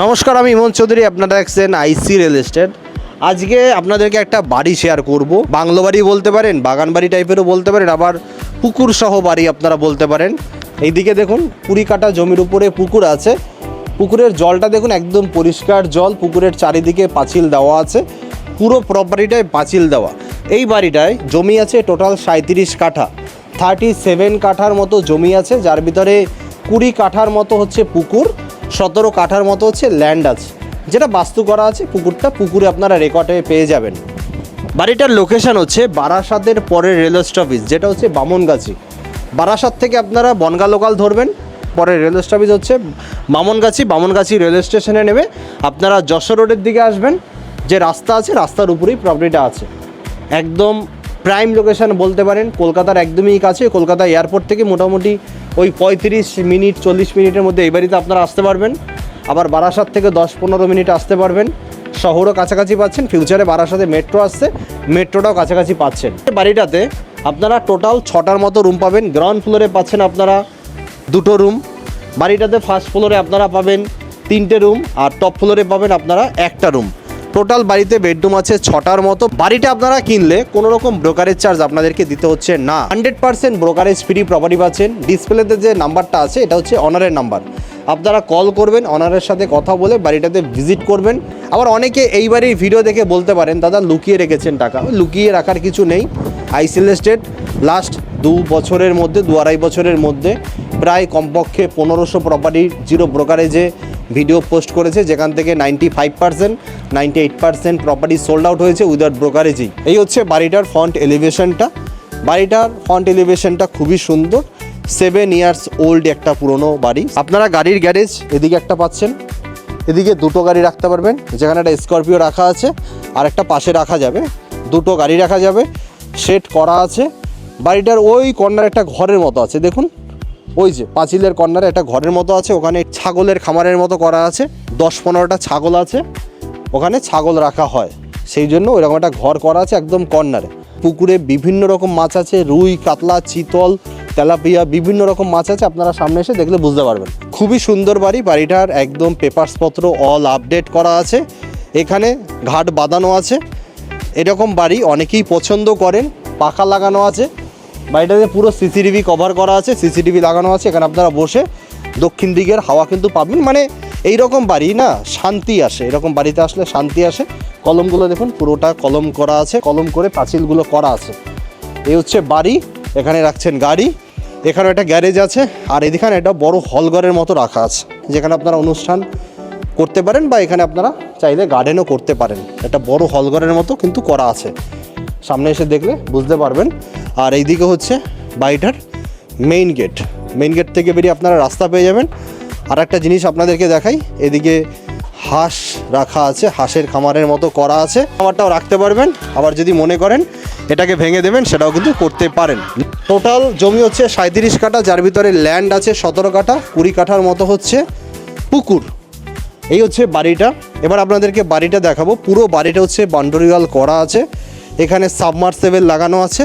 নমস্কার, আমি ইমন চৌধুরী। আপনারা দেখছেন আইসি রিয়েল এস্টেট। আজকে আপনাদেরকে একটা বাড়ি শেয়ার করব। বাংলো বাড়ি বলতে পারেন, বাগান বাড়ি টাইপেরও বলতে পারেন, আবার পুকুর সহ বাড়ি আপনারা বলতে পারেন। এইদিকে দেখুন 20 কাঠা জমির উপরে পুকুর আছে। পুকুরের জলটা দেখুন একদম পরিষ্কার জল। পুকুরের চারিদিকে পাঁচিল দেওয়া আছে, পুরো প্রপার্টিটায় পাঁচিল দেওয়া। এই বাড়িটায় জমি আছে টোটাল 37 কাঠা, 37 কাঠার মতো জমি আছে, যার ভিতরে 20 কাঠার মতো হচ্ছে পুকুর, 17 কাঠার মতো হচ্ছে ল্যান্ড আছে, যেটা বাস্তু করা আছে। পুকুরে আপনারা রেকর্ডে পেয়ে যাবেন। বাড়িটার লোকেশন হচ্ছে বারাসাতের পরের রেল স্টপেজ, যেটা হচ্ছে বামনগাছি। বারাসাত থেকে আপনারা বনগা লোকাল ধরবেন, পরে রেল স্টপেজ হচ্ছে বামনগাছি রেল স্টেশনে নেমে আপনারা যশোর রোডের দিকে আসবেন। যে রাস্তা আছে রাস্তার উপরেই প্রপার্টিটা আছে, একদম প্রাইম লোকেশন বলতে পারেন। কলকাতার একদমই কাছে, কলকাতা এয়ারপোর্ট থেকে মোটামুটি ওই 35 মিনিট 40 মিনিটের মধ্যে এই বাড়িতে আপনারা আসতে পারবেন। আবার বারাসাত থেকে 10-15 মিনিট আসতে পারবেন। শহরও কাছাকাছি পাচ্ছেন। ফিউচারে বারাসাতে মেট্রো আসছে, মেট্রোটাও কাছাকাছি পাচ্ছেন। বাড়িটাতে আপনারা টোটাল 6টার মতো রুম পাবেন। গ্রাউন্ড ফ্লোরে পাচ্ছেন আপনারা 2টো রুম। বাড়িটাতে ফার্স্ট ফ্লোরে আপনারা পাবেন 3টে রুম, আর টপ ফ্লোরে পাবেন আপনারা 1টা রুম। টোটাল বাড়িতে বেডরুম আছে 6টার মতো। বাড়িটা আপনারা কিনলে কোনো রকম ব্রোকারেজ চার্জ আপনাদেরকে দিতে হচ্ছে না। 100% ব্রোকারেজ ফ্রি প্রপার্টি পাচ্ছেন। ডিসপ্লেতে যে নাম্বারটা আছে এটা হচ্ছে অনারের নাম্বার। আপনারা কল করবেন, অনারের সাথে কথা বলে বাড়িটাতে ভিজিট করবেন। আবার অনেকে এই বাড়ির ভিডিও দেখে বলতে পারেন দাদা লুকিয়ে রেখেছেন টাকা। লুকিয়ে রাখার কিছু নেই। আইসি রিয়েল এস্টেট লাস্ট 2 বছরের মধ্যে, 2-2.5 বছরের মধ্যে প্রায় কমপক্ষে 1500 প্রপার্টির জিরো ব্রোকারেজে ভিডিও পোস্ট করেছে, যেখান থেকে 95% 98% প্রপার্টি সোল্ড আউট হয়েছে উইদাউট ব্রোকারেজেই। এই হচ্ছে বাড়িটার ফ্রন্ট এলিভেশনটা। বাড়িটার ফ্রন্ট এলিভেশনটা খুবই সুন্দর। 7 ইয়ার্স ওল্ড একটা পুরনো বাড়ি। আপনারা গাড়ির গ্যারেজ এদিকে একটা পাচ্ছেন, এদিকে 2টো গাড়ি রাখতে পারবেন। যেখানে একটা স্করপিও রাখা আছে আর একটা পাশে রাখা যাবে, 2টো গাড়ি রাখা যাবে। শেড করা আছে। বাড়িটার ওই কর্নারে একটা ঘরের মতো আছে, দেখুন ওই যে পাঁচিলের কর্নারে একটা ঘরের মতো আছে। ওখানে ছাগলের খামারের মতো করা আছে। 10-15টা ছাগল আছে, ওখানে ছাগল রাখা হয়, সেই জন্য ওইরকম একটা ঘর করা আছে একদম কর্নারে। পুকুরে বিভিন্ন রকম মাছ আছে, রুই, কাতলা, চিতল, তেলাপিয়া, বিভিন্ন রকম মাছ আছে। আপনারা সামনে এসে দেখলে বুঝতে পারবেন। খুবই সুন্দর বাড়ি। বাড়িটার একদম পেপারসপত্র অল আপডেট করা আছে। এখানে ঘাট বাঁধানো আছে। এরকম বাড়ি অনেকেই পছন্দ করেন। পাখা লাগানো আছে। বাড়িটাতে পুরো সিসিটিভি কভার করা আছে, সিসিটিভি লাগানো আছে। এখানে আপনারা বসে দক্ষিণ দিকের হাওয়া কিন্তু পাবেন। মানে এইরকম বাড়ি না শান্তি আসে, এরকম বাড়িতে আসলে শান্তি আসে। কলমগুলো দেখুন পুরোটা কলম করা আছে, কলম করে পাঁচিলগুলো করা আছে। এই হচ্ছে বাড়ি। এখানে রাখছেন গাড়ি। এখানে একটা গ্যারেজ আছে, আর এখানে একটা বড় হলঘরের মতো রাখা আছে, যেখানে আপনারা অনুষ্ঠান করতে পারেন, বা এখানে আপনারা চাইলে গার্ডেনও করতে পারেন। একটা বড় হলঘরের মতো কিন্তু করা আছে, সামনে এসে দেখলে বুঝতে পারবেন। আর এইদিকে হচ্ছে বাড়িটার মেইন গেট। মেইন গেট থেকে বেরিয়ে আপনারা রাস্তা পেয়ে যাবেন। আর একটা জিনিস আপনাদেরকে দেখাই, এদিকে হাঁস রাখা আছে, হাঁসের খামারের মতো করা আছে। খামারটাও রাখতে পারবেন। আবার যদি মনে করেন এটাকে ভেঙে দেবেন, সেটাও কিন্তু করতে পারেন। টোটাল জমি হচ্ছে 37 কাঠা, যার ভিতরে ল্যান্ড আছে 17 কাঠা, 20 কাঠার মতো হচ্ছে পুকুর। এই হচ্ছে বাড়িটা। এবার আপনাদেরকে বাড়িটা দেখাবো। পুরো বাড়িটা হচ্ছে বাউন্ডারি ওয়াল করা আছে। এখানে সাবমার্সেবল লাগানো আছে।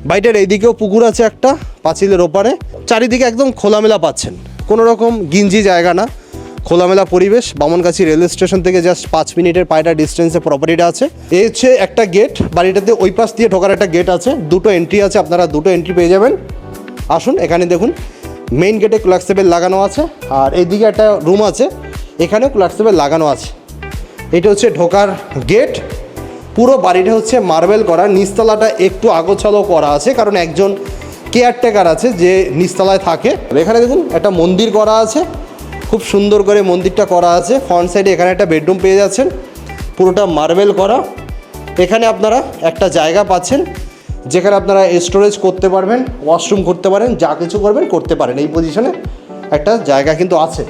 বাড়িটার এইদিকেও পুকুর আছে একটা পাঁচিলের ওপারে। চারিদিকে একদম খোলামেলা পাচ্ছেন, কোনো রকম গিঞ্জি জায়গা না, খোলামেলা পরিবেশ। বামনগাছি রেল স্টেশন থেকে জাস্ট 5 মিনিটের পায়টা ডিস্টেন্সে প্রপার্টিটা আছে। এই হচ্ছে একটা গেট। বাড়িটাতে ওই পাশ দিয়ে ঢোকার একটা গেট আছে, 2টো এন্ট্রি আছে। আপনারা 2টো এন্ট্রি পেয়ে যাবেন। আসুন, এখানে দেখুন মেইন গেটে কোলাক্সেবল লাগানো আছে, আর এইদিকে একটা রুম আছে, এখানেও কোলাক্সেবল লাগানো আছে। এটা হচ্ছে ঢোকার গেট। পুরো বাড়িটা হচ্ছে মার্বেল করা। নিচতলাটা একটু আগোছালো করা আছে, কারণ একজন কেয়ারটেকার আছে যে নিচতলায় থাকে। এখানে দেখুন একটা মন্দির করা আছে, খুব সুন্দর করে মন্দিরটা করা আছে। ফ্রন্ট সাইডে এখানে একটা বেডরুম পেয়ে যাচ্ছেন, পুরোটা মার্বেল করা। এখানে আপনারা একটা জায়গা পাচ্ছেন, যেখানে আপনারা স্টোরেজ করতে পারবেন, ওয়াশরুম করতে পারেন, যা কিছু করবেন করতে পারেন। এই পজিশনে একটা জায়গা কিন্তু আছে।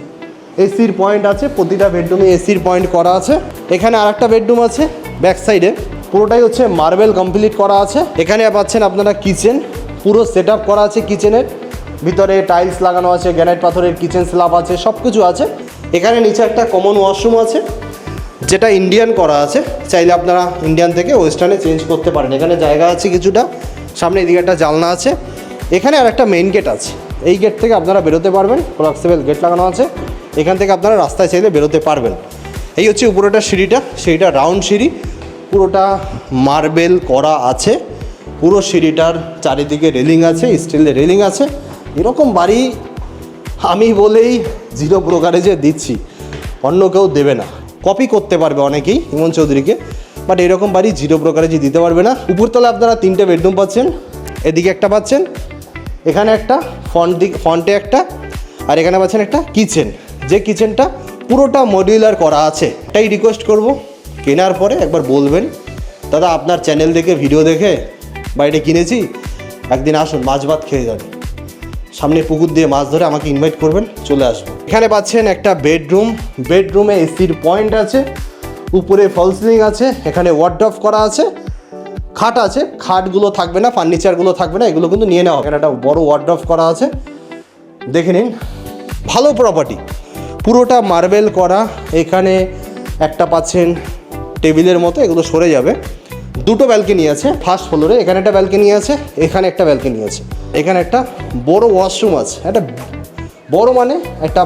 এসির পয়েন্ট আছে, প্রতিটা বেডরুমে এসির পয়েন্ট করা আছে। এখানে আর একটা বেডরুম আছে ব্যাক সাইডে, পুরোটাই হচ্ছে মার্বেল কমপ্লিট করা আছে। এখানে পাচ্ছেন আপনারা কিচেন, পুরো সেট আপ করা আছে। কিচেনের ভিতরে টাইলস লাগানো আছে, গ্রানাইট পাথরের কিচেন স্ল্যাব আছে, সব কিছু আছে। এখানে নিচে একটা কমন ওয়াশরুম আছে, যেটা ইন্ডিয়ান করা আছে। চাইলে আপনারা ইন্ডিয়ান থেকে ওয়েস্টার্নে চেঞ্জ করতে পারেন। এখানে জায়গা আছে কিছুটা, সামনে এদিকে একটা জানলা আছে। এখানে আর একটা মেইন গেট আছে, এই গেট থেকে আপনারা বেরোতে পারবেন। কোলাক্সেবল গেট লাগানো আছে। এখান থেকে আপনারা রাস্তায় চাইলে বেরোতে পারবেন। এই হচ্ছে উপরেটা সিঁড়িটা রাউন্ড সিঁড়ি, পুরোটা মার্বেল করা আছে, পুরো সিঁড়িটার চারিদিকে রেলিং আছে, স্টিলের রেলিং আছে। এরকম বাড়ি আমি বলেই 0 ব্রোকারেজে দিচ্ছি, অন্য কেউ দেবে না। কপি করতে পারবে অনেকেই ইমন চৌধুরীকে, বাট এরকম বাড়ি 0 ব্রোকারেজে দিতে পারবে না। উপরতলা আপনারা 3টে বেডরুম পাচ্ছেন, এদিকে একটা পাচ্ছেন, এখানে একটা ফ্রন্টে একটা, আর এখানে পাচ্ছেন একটা কিচেন, যে কিচেনটা পুরোটা মডিউলার করা আছে। এটাই রিকোয়েস্ট করব, কেনার পরে একবার বলবেন দাদা আপনার চ্যানেল দেখে ভিডিও দেখে বাড়িটা কিনেছি, একদিন আসুন মাছ ভাত খেয়ে যাবেন, সামনে পুকুর দিয়ে মাছ ধরে আমাকে ইনভাইট করবেন, চলে আসবো। এখানে পাচ্ছেন একটা বেডরুমে এসির পয়েন্ট আছে, উপরে ফল সিলিং আছে, এখানে ওয়ার্ডরোব করা আছে, খাট আছে, খাটগুলো থাকবে না, ফার্নিচারগুলো থাকবে না, এগুলো কিন্তু নিয়ে নেওয়া। এখানে একটা বড় ওয়ার্ডরোব করা আছে, দেখে নিন, ভালো প্রপার্টি, পুরোটা মার্বেল করা। এখানে একটা পাচ্ছেন টেবিলের মতো, এগুলো সরে যাবে। 2টো ব্যালকনি আছে ফার্স্ট ফ্লোরে, এখানে একটা ব্যালকনি আছে, এখানে একটা ব্যালকনি আছে, এখানে একটা বড় ওয়াশরুম আছে, একটা বড় মানে একটা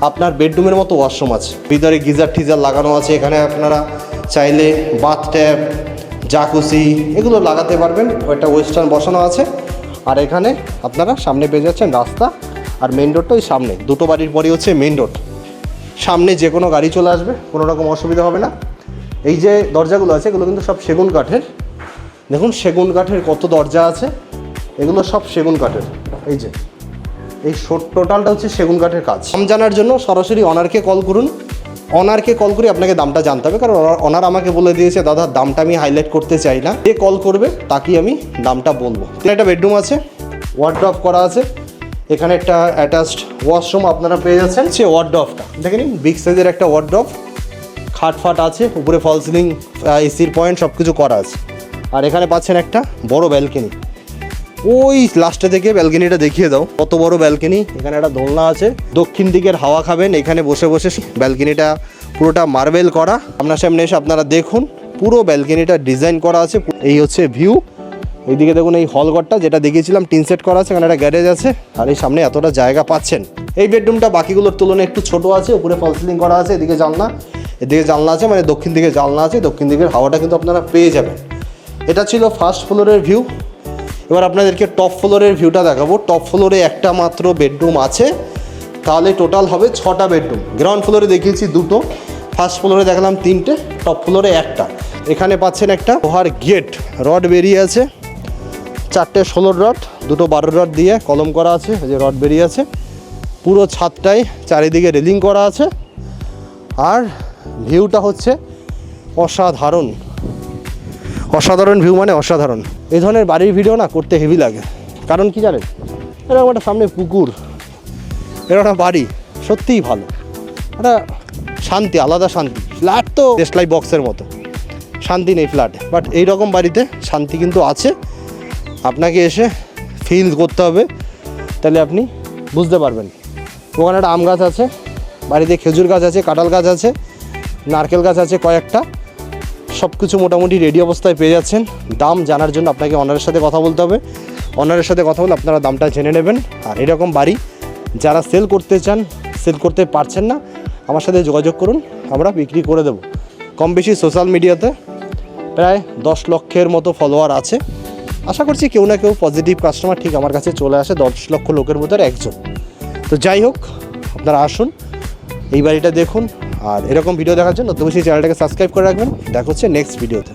আপনার বেডরুমের মতো ওয়াশরুম আছে, ভিতরে গিজার টিজার লাগানো আছে। এখানে আপনারা চাইলে বাথ ট্যাপ, জাকুসি এগুলো লাগাতে পারবেন, একটা ওয়েস্টার্ন বসানো আছে। আর এখানে আপনারা সামনে পেয়ে যাচ্ছেন রাস্তা, আর মেন রোডটা ওই সামনে, 2টো বাড়ির পরই হচ্ছে মেন রোড, সামনে যে কোনো গাড়ি চলে আসবে, কোনো রকম অসুবিধা হবে না। এই যে দরজাগুলো আছে এগুলো কিন্তু সব সেগুন কাঠের, দেখুন সেগুন কাঠের কত দরজা আছে, এগুলো সব সেগুন কাঠের। এই যে এই টোটালটা হচ্ছে সেগুন কাঠের কাজ। দাম জানার জন্য সরাসরি অনারকে কল করুন, অনারকে কল করে আপনাকে দামটা জানতে হবে, কারণ অনার আমাকে বলে দিয়েছে দাদা দামটা আমি হাইলাইট করতে চাই না, যে কল করবে তাকেই আমি দামটা বলবো। একটা বেডরুম আছে, ওয়ার্ডরোব করা আছে, এখানে একটা অ্যাটাচড ওয়াশরুম আপনারা পেয়ে যাচ্ছেন। সে ওয়ার্ডরোবটা দেখে নিন, বিগ সাইজের একটা ওয়ার্ডরোব, খাট আছে, উপরে ফল সিলিং, এসির পয়েন্ট সব কিছু করা আছে। আর এখানে পাচ্ছেন একটা বড় ব্যালকনি, ওই লাস্টে থেকে ব্যালকনিটা দেখিয়ে দাও, কত বড় ব্যালকনি। এখানে একটা দোলনা আছে, দক্ষিণ দিকের হাওয়া খাবেন এখানে বসে বসে। ব্যালকনিটা পুরোটা মার্বেল করা, আপনার সামনে এসে আপনারা দেখুন, পুরো ব্যালকনিটা ডিজাইন করা আছে। এই হচ্ছে ভিউ, এইদিকে দেখুন এই হলঘরটা যেটা দেখিয়েছিলাম টিন সেট করা আছে, এখানে একটা গ্যারেজ আছে, আর এই সামনে এতটা জায়গা পাচ্ছেন। এই বেডরুমটা বাকিগুলোর তুলনায় একটু ছোট আছে, উপরে ফল সিলিং করা আছে, এদিকে জানলা আছে, মানে দক্ষিণ দিকে জানলা আছে, দক্ষিণ দিকের হাওয়াটা কিন্তু আপনারা পেয়ে যাবেন। এটা ছিল ফার্স্ট ফ্লোরের ভিউ। এবার আপনাদেরকে টপ ফ্লোরের ভিউটা দেখাবো। টপ ফ্লোরে একটা মাত্র বেডরুম আছে, তাহলে টোটাল হবে 6টা বেডরুম। গ্রাউন্ড ফ্লোরে দেখিয়েছি 2টো, ফার্স্ট ফ্লোরে দেখালাম 3টে, টপ ফ্লোরে একটা। এখানে পাচ্ছেন একটা লোহার গেট, রড বেরিয়ে আছে, 4টে 16 রড, 2টো 12 রড দিয়ে কলম করা আছে, যে রড বেরিয়ে আছে। পুরো ছাদটায় চারিদিকে রেলিং করা আছে, আর ভিউটা হচ্ছে অসাধারণ ভিউ, মানে অসাধারণ। এই ধরনের বাড়ির ভিডিও না করতে হেভি লাগে, কারণ কি জানেন, এরকম একটা সামনে পুকুর, এরকম একটা বাড়ি সত্যিই ভালো, একটা শান্তি, আলাদা শান্তি। ফ্ল্যাট তো টেসলাই বক্সের মতো, শান্তি নেই ফ্ল্যাটে, বাট এইরকম বাড়িতে শান্তি কিন্তু আছে। আপনাকে এসে ফিল করতে হবে, তাহলে আপনি বুঝতে পারবেন। ওখানে একটা আম গাছ আছে, বাড়িতে খেজুর গাছ আছে, কাঁঠাল গাছ আছে, নারকেল গাছ আছে কয়েকটা, সব কিছু মোটামুটি রেডি অবস্থায় পেয়ে যাচ্ছেন। দাম জানার জন্য আপনাকে অনারের সাথে কথা বলতে হবে, অনারের সাথে কথা বলে আপনারা দামটা জেনে নেবেন। আর এরকম বাড়ি যারা সেল করতে চান, সেল করতে পারছেন না, আমার সাথে যোগাযোগ করুন, আমরা বিক্রি করে দেবো। কম বেশি সোশ্যাল মিডিয়াতে প্রায় 10 লক্ষের মতো ফলোয়ার আছে। আশা করছি কেউ না কেউ পজিটিভ কাস্টমার ঠিক আমার কাছে চলে আসে 10 লক্ষ লোকের ভিতরে একজন। তো যাই হোক, আপনারা আসুন, এই বাড়িটা দেখুন, আর এরকম ভিডিও দেখার জন্য অবশ্যই চ্যানেলটাকে সাবস্ক্রাইব করে রাখবেন। দেখা হচ্ছে নেক্সট ভিডিওতে।